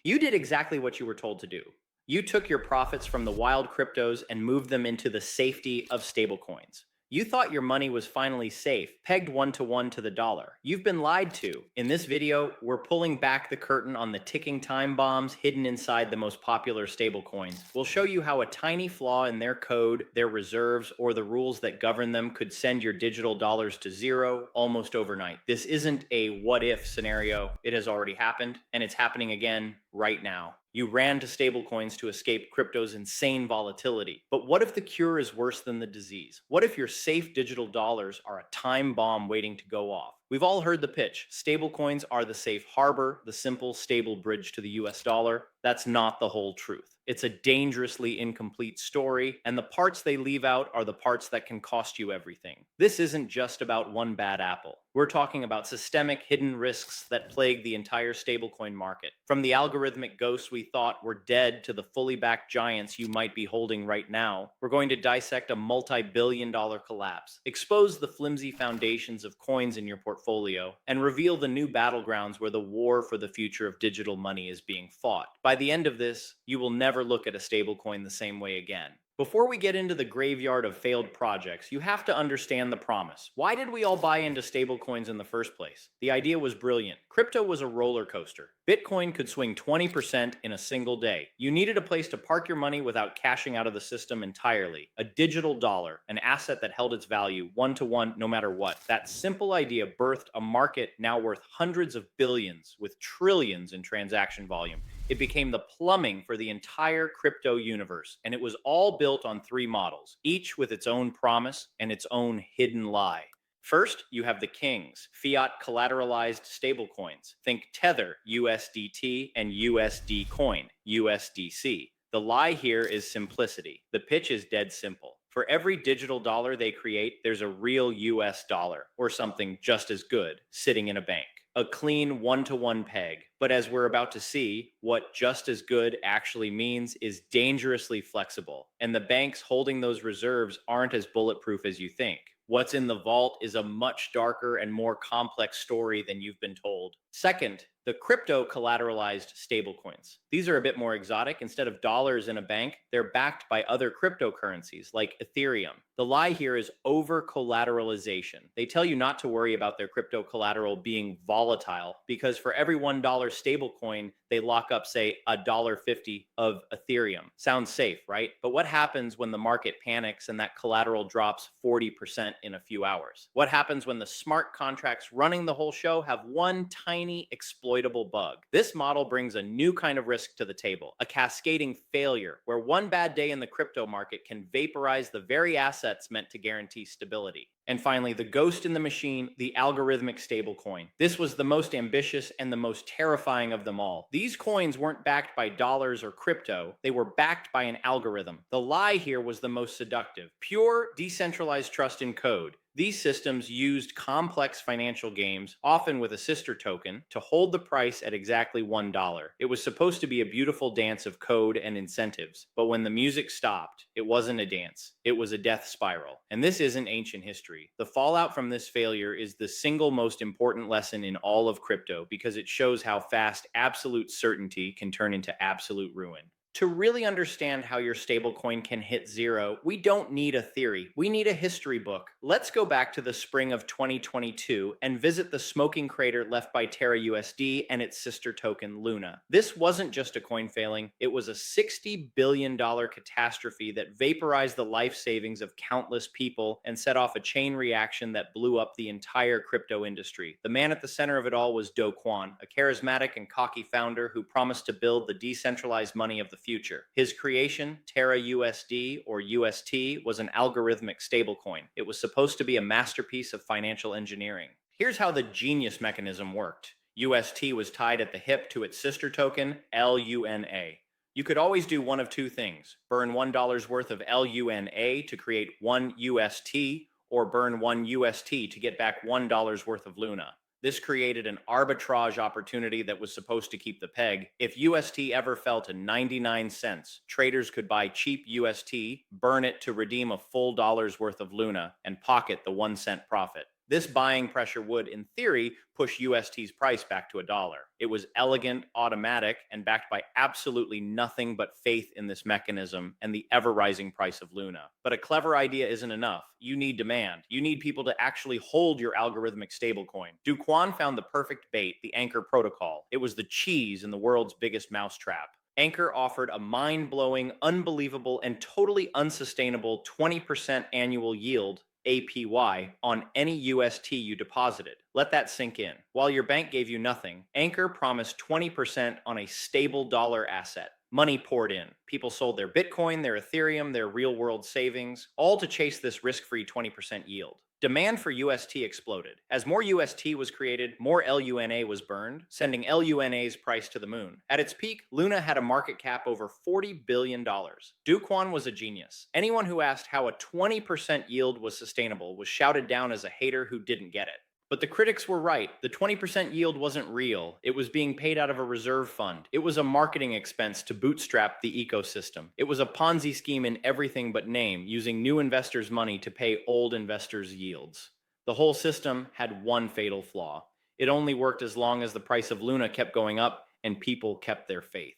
You did exactly what you were told to do. You took your profits from the wild cryptos and moved them into the safety of stablecoins. You thought your money was finally safe, pegged one to one to the dollar. You've been lied to. In this video, we're pulling back the curtain on the ticking time bombs hidden inside the most popular stablecoins. We'll show you how a tiny flaw in their code, their reserves, or the rules that govern them could send your digital dollars to zero almost overnight. This isn't a what if scenario. It has already happened, and it's happening again right now. You ran to stablecoins to escape crypto's insane volatility. But what if the cure is worse than the disease? What if your safe digital dollars are a time bomb waiting to go off? We've all heard the pitch. Stablecoins are the safe harbor, the simple, stable bridge to the US dollar. That's not the whole truth. It's a dangerously incomplete story, and the parts they leave out are the parts that can cost you everything. This isn't just about one bad apple. We're talking about systemic hidden risks that plague the entire stablecoin market. From the algorithmic ghosts we thought were dead to the fully backed giants you might be holding right now, we're going to dissect a multi-billion-dollar collapse, expose the flimsy foundations of coins in your portfolio, and reveal the new battlegrounds where the war for the future of digital money is being fought. By the end of this, you will never look at a stablecoin the same way again. Before we get into the graveyard of failed projects, you have to understand the promise. Why did we all buy into stablecoins in the first place? The idea was brilliant. Crypto was a roller coaster. Bitcoin could swing 20% in a single day. You needed a place to park your money without cashing out of the system entirely. A digital dollar, an asset that held its value one to one no matter what. That simple idea birthed a market now worth hundreds of billions with trillions in transaction volume. It became the plumbing for the entire crypto universe, and it was all built on three models, each with its own promise and its own hidden lie. First, you have the kings, fiat collateralized stablecoins. Think Tether, USDT, and USD coin, USDC. The lie here is simplicity. The pitch is dead simple. For every digital dollar they create, there's a real US dollar, or something just as good, sitting in a bank. A clean one-to-one peg. But as we're about to see, what just as good actually means is dangerously flexible. And the banks holding those reserves aren't as bulletproof as you think. What's in the vault is a much darker and more complex story than you've been told. Second, the crypto collateralized stablecoins. These are a bit more exotic. Instead of dollars in a bank, they're backed by other cryptocurrencies like Ethereum. The lie here is over collateralization. They tell you not to worry about their crypto collateral being volatile because for every $1 stablecoin, they lock up, say, $1.50 of Ethereum. Sounds safe, right? But what happens when the market panics and that collateral drops 40% in a few hours? What happens when the smart contracts running the whole show have one tiny exploitable bug? This model brings a new kind of risk to the table, a cascading failure where one bad day in the crypto market can vaporize the very assets meant to guarantee stability. And finally, the ghost in the machine, the algorithmic stablecoin. This was the most ambitious and the most terrifying of them all. These coins weren't backed by dollars or crypto, they were backed by an algorithm. The lie here was the most seductive. Pure decentralized trust in code. These systems used complex financial games, often with a sister token, to hold the price at exactly $1. It was supposed to be a beautiful dance of code and incentives, but when the music stopped, it wasn't a dance, it was a death spiral. And this isn't ancient history. The fallout from this failure is the single most important lesson in all of crypto because it shows how fast absolute certainty can turn into absolute ruin. To really understand how your stablecoin can hit zero, we don't need a theory. We need a history book. Let's go back to the spring of 2022 and visit the smoking crater left by TerraUSD and its sister token Luna. This wasn't just a coin failing, it was a $60 billion catastrophe that vaporized the life savings of countless people and set off a chain reaction that blew up the entire crypto industry. The man at the center of it all was Do Kwon, a charismatic and cocky founder who promised to build the decentralized money of the future. His creation, TerraUSD or UST, was an algorithmic stablecoin. It was supposed to be a masterpiece of financial engineering. Here's how the genius mechanism worked. UST was tied at the hip to its sister token, LUNA. You could always do one of two things: burn $1 worth of LUNA to create one UST, or burn one UST to get back $1 worth of Luna. This created an arbitrage opportunity that was supposed to keep the peg. If UST ever fell to 99 cents, traders could buy cheap UST, burn it to redeem a full dollar's worth of Luna, and pocket the 1 cent profit. This buying pressure would, in theory, push UST's price back to $1. It was elegant, automatic, and backed by absolutely nothing but faith in this mechanism and the ever rising price of Luna. But a clever idea isn't enough. You need demand. You need people to actually hold your algorithmic stablecoin. Do Kwon found the perfect bait, the Anchor protocol. It was the cheese in the world's biggest mousetrap. Anchor offered a mind-blowing, unbelievable, and totally unsustainable 20% annual yield APY on any UST you deposited. Let that sink in. While your bank gave you nothing, Anchor promised 20% on a stable dollar asset. Money poured in. People sold their Bitcoin, their Ethereum, their real-world savings, all to chase this risk-free 20% yield. Demand for UST exploded. As more UST was created, more LUNA was burned, sending LUNA's price to the moon. At its peak, Luna had a market cap over $40 billion. Do Kwon was a genius. Anyone who asked how a 20% yield was sustainable was shouted down as a hater who didn't get it. But the critics were right. The 20% yield wasn't real. It was being paid out of a reserve fund. It was a marketing expense to bootstrap the ecosystem. It was a Ponzi scheme in everything but name, using new investors' money to pay old investors' yields. The whole system had one fatal flaw. It only worked as long as the price of Luna kept going up and people kept their faith.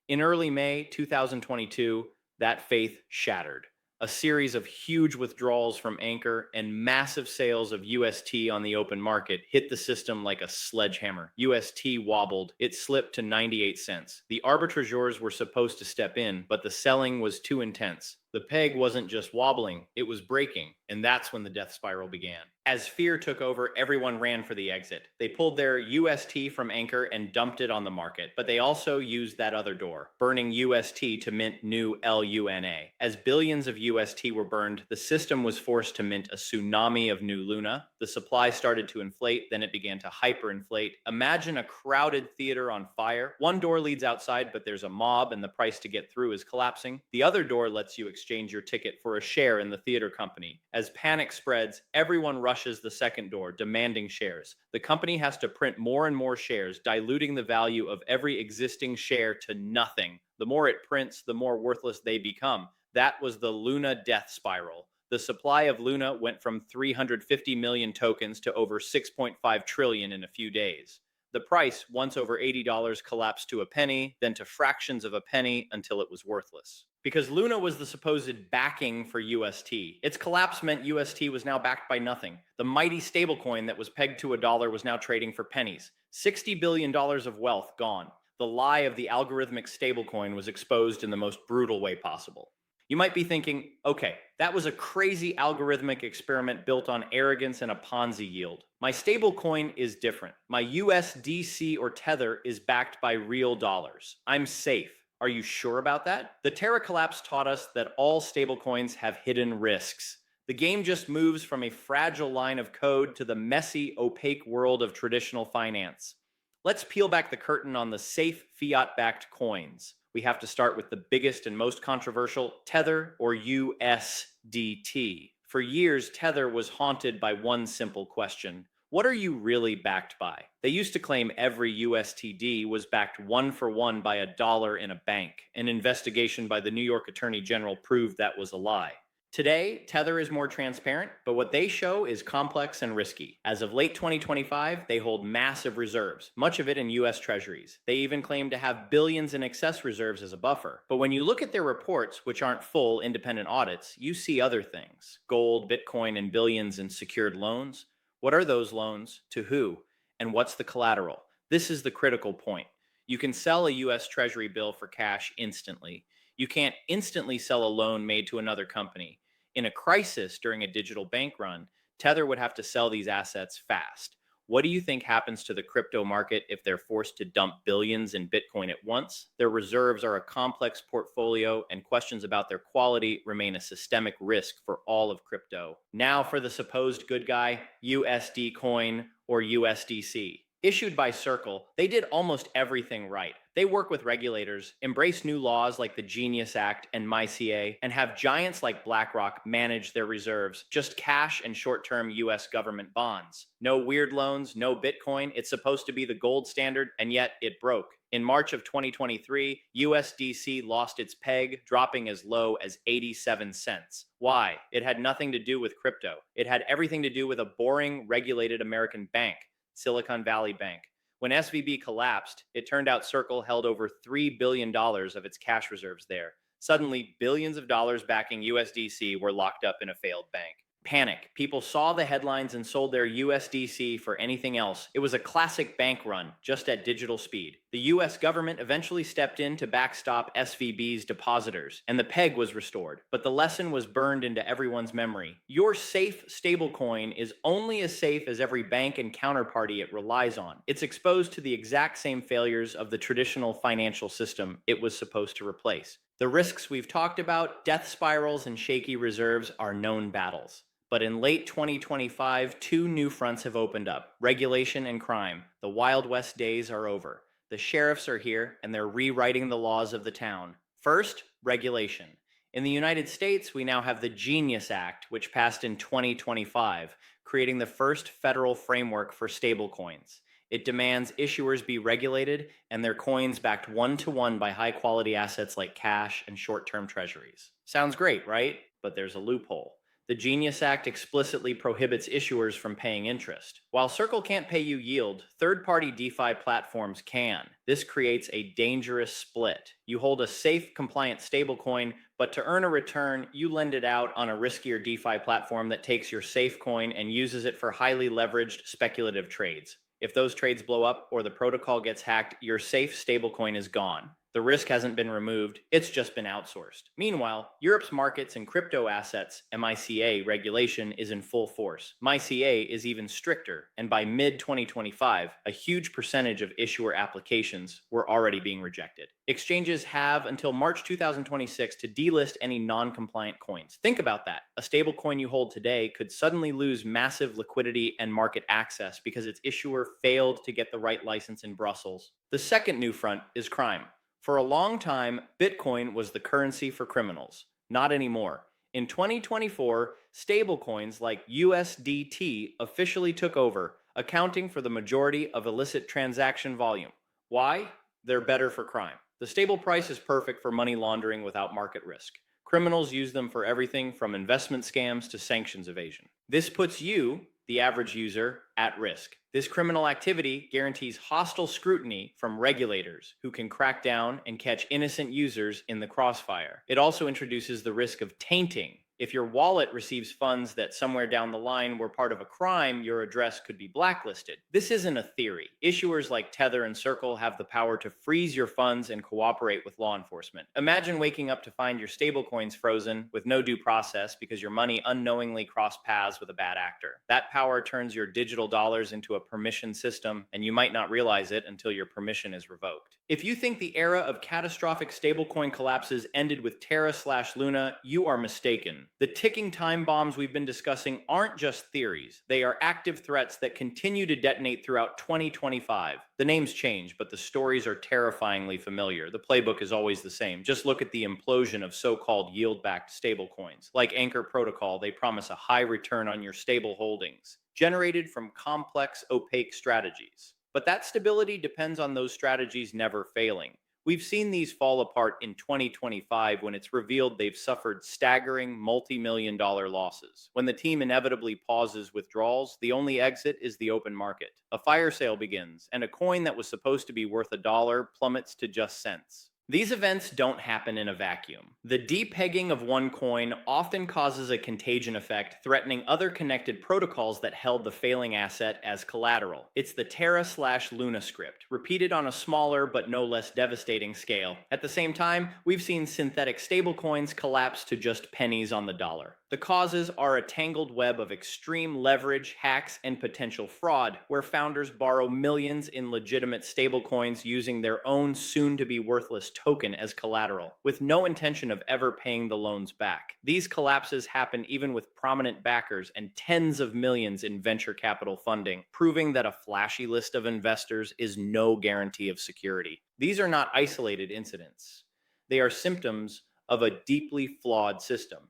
In early May 2022, that faith shattered. A series of huge withdrawals from Anchor and massive sales of UST on the open market hit the system like a sledgehammer. UST wobbled. It slipped to 98 cents. The arbitrageurs were supposed to step in, but the selling was too intense. The peg wasn't just wobbling, it was breaking, and that's when the death spiral began. As fear took over, everyone ran for the exit. They pulled their UST from Anchor and dumped it on the market, but they also used that other door, burning UST to mint new LUNA. As billions of UST were burned, the system was forced to mint a tsunami of new Luna. The supply started to inflate, then it began to hyperinflate. Imagine a crowded theater on fire. One door leads outside, but there's a mob and the price to get through is collapsing. The other door lets you exchange your ticket for a share in the theater company. As panic spreads, everyone rushes the second door, demanding shares. The company has to print more and more shares, diluting the value of every existing share to nothing. The more it prints, the more worthless they become. That was the Luna death spiral. The supply of Luna went from 350 million tokens to over 6.5 trillion in a few days. The price, once over $80, collapsed to a penny, then to fractions of a penny until it was worthless. Because Luna was the supposed backing for UST. Its collapse meant UST was now backed by nothing. The mighty stablecoin that was pegged to $1 was now trading for pennies. $60 billion of wealth gone. The lie of the algorithmic stablecoin was exposed in the most brutal way possible. You might be thinking, okay, that was a crazy algorithmic experiment built on arrogance and a Ponzi yield. My stablecoin is different. My USDC or Tether is backed by real dollars. I'm safe. Are you sure about that? The Terra collapse taught us that all stablecoins have hidden risks. The game just moves from a fragile line of code to the messy, opaque world of traditional finance. Let's peel back the curtain on the safe fiat-backed coins. We have to start with the biggest and most controversial, Tether or USDT. For years, Tether was haunted by one simple question. What are you really backed by? They used to claim every USTD was backed one for one by $1 in a bank. An investigation by the New York Attorney General proved that was a lie. Today, Tether is more transparent, but what they show is complex and risky. As of late 2025, they hold massive reserves, much of it in US Treasuries. They even claim to have billions in excess reserves as a buffer. But when you look at their reports, which aren't full independent audits, you see other things. Gold, Bitcoin, and billions in secured loans. What are those loans? To who? And what's the collateral? This is the critical point. You can sell a US Treasury bill for cash instantly. You can't instantly sell a loan made to another company. In a crisis during a digital bank run, Tether would have to sell these assets fast. What do you think happens to the crypto market if they're forced to dump billions in Bitcoin at once? Their reserves are a complex portfolio, and questions about their quality remain a systemic risk for all of crypto. Now for the supposed good guy, USD coin or USDC. Issued by Circle, they did almost everything right. They work with regulators, embrace new laws like the GENIUS Act and MiCA, and have giants like BlackRock manage their reserves, just cash and short-term US government bonds. No weird loans, no Bitcoin. It's supposed to be the gold standard, and yet it broke. In March of 2023, USDC lost its peg, dropping as low as 87 cents. Why? It had nothing to do with crypto. It had everything to do with a boring, regulated American bank, Silicon Valley Bank. When SVB collapsed, it turned out Circle held over $3 billion of its cash reserves there. Suddenly, billions of dollars backing USDC were locked up in a failed bank. Panic. People saw the headlines and sold their USDC for anything else. It was a classic bank run, just at digital speed. The US government eventually stepped in to backstop SVB's depositors, and the peg was restored. But the lesson was burned into everyone's memory. Your safe stablecoin is only as safe as every bank and counterparty it relies on. It's exposed to the exact same failures of the traditional financial system it was supposed to replace. The risks we've talked about, death spirals and shaky reserves, are known battles. But in late 2025, two new fronts have opened up: regulation and crime. The Wild West days are over. The sheriffs are here, and they're rewriting the laws of the town. First, regulation. In the United States, we now have the GENIUS Act, which passed in 2025, creating the first federal framework for stablecoins. It demands issuers be regulated and their coins backed one-to-one by high-quality assets like cash and short-term treasuries. Sounds great, right? But there's a loophole. The GENIUS Act explicitly prohibits issuers from paying interest. While Circle can't pay you yield, third-party DeFi platforms can. This creates a dangerous split. You hold a safe, compliant stablecoin, but to earn a return, you lend it out on a riskier DeFi platform that takes your safe coin and uses it for highly leveraged speculative trades. If those trades blow up or the protocol gets hacked, your safe stablecoin is gone. The risk hasn't been removed, it's just been outsourced. Meanwhile, Europe's markets and crypto assets MiCA regulation is in full force. MiCA is even stricter, and by mid-2025, a huge percentage of issuer applications were already being rejected. Exchanges have until March 2026 to delist any non-compliant coins. Think about that. A stablecoin you hold today could suddenly lose massive liquidity and market access because its issuer failed to get the right license in Brussels. The second new front is crime. For a long time, Bitcoin was the currency for criminals. Not anymore. In 2024, stablecoins like USDT officially took over, accounting for the majority of illicit transaction volume. Why? They're better for crime. The stable price is perfect for money laundering without market risk. Criminals use them for everything from investment scams to sanctions evasion. This puts you, the average user, at risk. This criminal activity guarantees hostile scrutiny from regulators who can crack down and catch innocent users in the crossfire. It also introduces the risk of tainting. If your wallet receives funds that somewhere down the line were part of a crime, your address could be blacklisted. This isn't a theory. Issuers like Tether and Circle have the power to freeze your funds and cooperate with law enforcement. Imagine waking up to find your stablecoins frozen with no due process because your money unknowingly crossed paths with a bad actor. That power turns your digital dollars into a permission system, and you might not realize it until your permission is revoked. If you think the era of catastrophic stablecoin collapses ended with Terra/Luna, you are mistaken. The ticking time bombs we've been discussing aren't just theories. They are active threats that continue to detonate throughout 2025. The names change, but the stories are terrifyingly familiar. The playbook is always the same. Just look at the implosion of so-called yield-backed stablecoins. Like Anchor Protocol, they promise a high return on your stable holdings, generated from complex, opaque strategies. But that stability depends on those strategies never failing. We've seen these fall apart in 2025 when it's revealed they've suffered staggering multi-million-dollar losses. When the team inevitably pauses withdrawals, the only exit is the open market. A fire sale begins, and a coin that was supposed to be worth $1 plummets to just cents. These events don't happen in a vacuum. The depegging of one coin often causes a contagion effect, threatening other connected protocols that held the failing asset as collateral. It's the Terra/Luna script, repeated on a smaller but no less devastating scale. At the same time, we've seen synthetic stablecoins collapse to just pennies on the dollar. The causes are a tangled web of extreme leverage, hacks, and potential fraud, where founders borrow millions in legitimate stablecoins using their own soon-to-be worthless token as collateral, with no intention of ever paying the loans back. These collapses happen even with prominent backers and tens of millions in venture capital funding, proving that a flashy list of investors is no guarantee of security. These are not isolated incidents. They are symptoms of a deeply flawed system.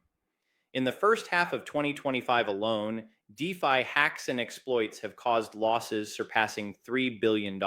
In the first half of 2025 alone, DeFi hacks and exploits have caused losses surpassing $3 billion.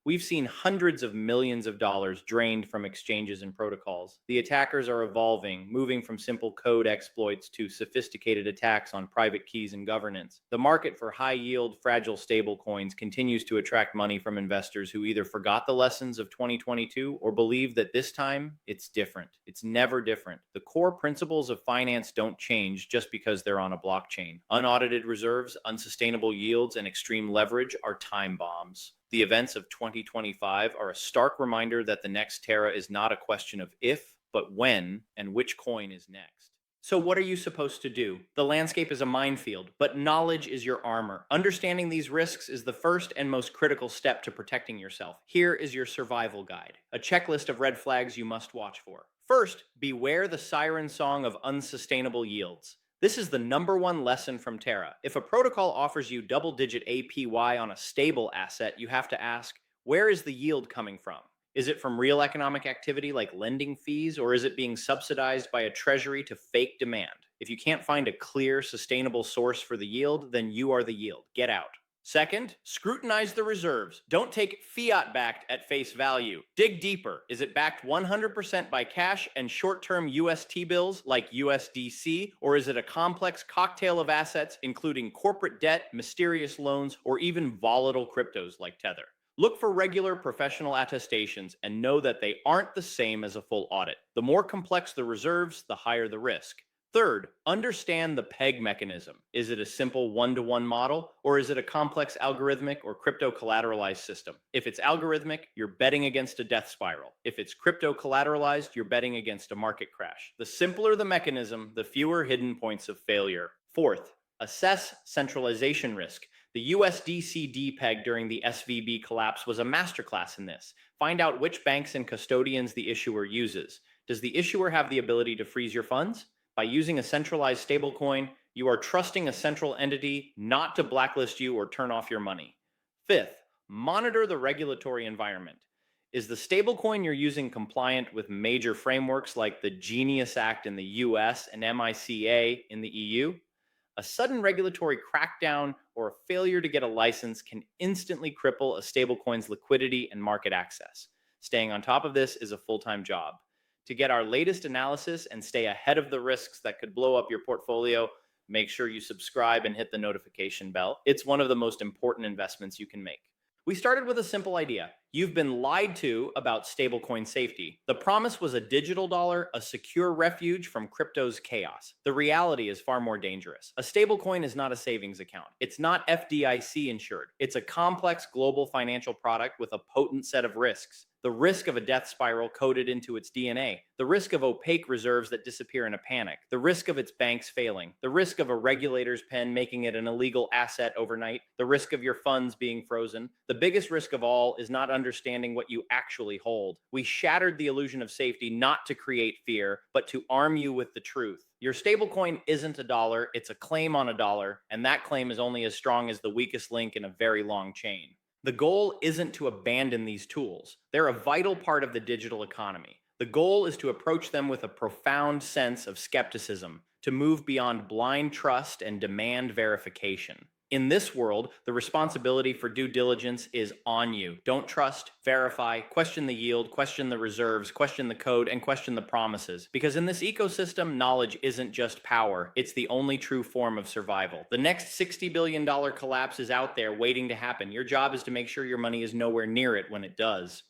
We've seen hundreds of millions of dollars drained from exchanges and protocols. The attackers are evolving, moving from simple code exploits to sophisticated attacks on private keys and governance. The market for high yield, fragile stablecoins continues to attract money from investors who either forgot the lessons of 2022 or believe that this time it's different. It's never different. The core principles of finance don't change just because they're on a blockchain. Unaudited reserves, unsustainable yields, and extreme leverage are time bombs. The events of 2025 are a stark reminder that the next Terra is not a question of if, but when, and which coin is next. So, what are you supposed to do? The landscape is a minefield, but knowledge is your armor. Understanding these risks is the first and most critical step to protecting yourself. Here is your survival guide, a checklist of red flags you must watch for. First, beware the siren song of unsustainable yields. This is the number one lesson from Terra. If a protocol offers you double-digit APY on a stable asset, you have to ask, where is the yield coming from? Is it from real economic activity like lending fees, or is it being subsidized by a treasury to fake demand? If you can't find a clear, sustainable source for the yield, then you are the yield. Get out. Second, scrutinize the reserves. Don't take fiat-backed at face value. Dig deeper. Is it backed 100% by cash and short-term UST bills like USDC, or is it a complex cocktail of assets including corporate debt, mysterious loans, or even volatile cryptos like Tether? Look for regular professional attestations and know that they aren't the same as a full audit. The more complex the reserves, the higher the risk. Third, understand the peg mechanism. Is it a simple one-to-one model, or is it a complex algorithmic or crypto collateralized system? If it's algorithmic, you're betting against a death spiral. If it's crypto collateralized, you're betting against a market crash. The simpler the mechanism, the fewer hidden points of failure. Fourth, assess centralization risk. The USDC peg during the SVB collapse was a masterclass in this. Find out which banks and custodians the issuer uses. Does the issuer have the ability to freeze your funds? By using a centralized stablecoin, you are trusting a central entity not to blacklist you or turn off your money. Fifth, monitor the regulatory environment. Is the stablecoin you're using compliant with major frameworks like the GENIUS Act in the US and MiCA in the EU? A sudden regulatory crackdown or a failure to get a license can instantly cripple a stablecoin's liquidity and market access. Staying on top of this is a full-time job. To get our latest analysis and stay ahead of the risks that could blow up your portfolio, make sure you subscribe and hit the notification bell. It's one of the most important investments you can make. We started with a simple idea. You've been lied to about stablecoin safety. The promise was a digital dollar, a secure refuge from crypto's chaos. The reality is far more dangerous. A stablecoin is not a savings account. It's not FDIC insured. It's a complex global financial product with a potent set of risks. The risk of a death spiral coded into its DNA, the risk of opaque reserves that disappear in a panic, the risk of its banks failing, the risk of a regulator's pen making it an illegal asset overnight, the risk of your funds being frozen. The biggest risk of all is not understanding what you actually hold. We shattered the illusion of safety not to create fear, but to arm you with the truth. Your stablecoin isn't a dollar, it's a claim on a dollar, and that claim is only as strong as the weakest link in a very long chain. The goal isn't to abandon these tools. They're a vital part of the digital economy. The goal is to approach them with a profound sense of skepticism, to move beyond blind trust and demand verification. In this world, the responsibility for due diligence is on you. Don't trust, verify, question the yield, question the reserves, question the code, and question the promises. Because in this ecosystem, knowledge isn't just power. It's the only true form of survival. The next $60 billion collapse is out there waiting to happen. Your job is to make sure your money is nowhere near it when it does.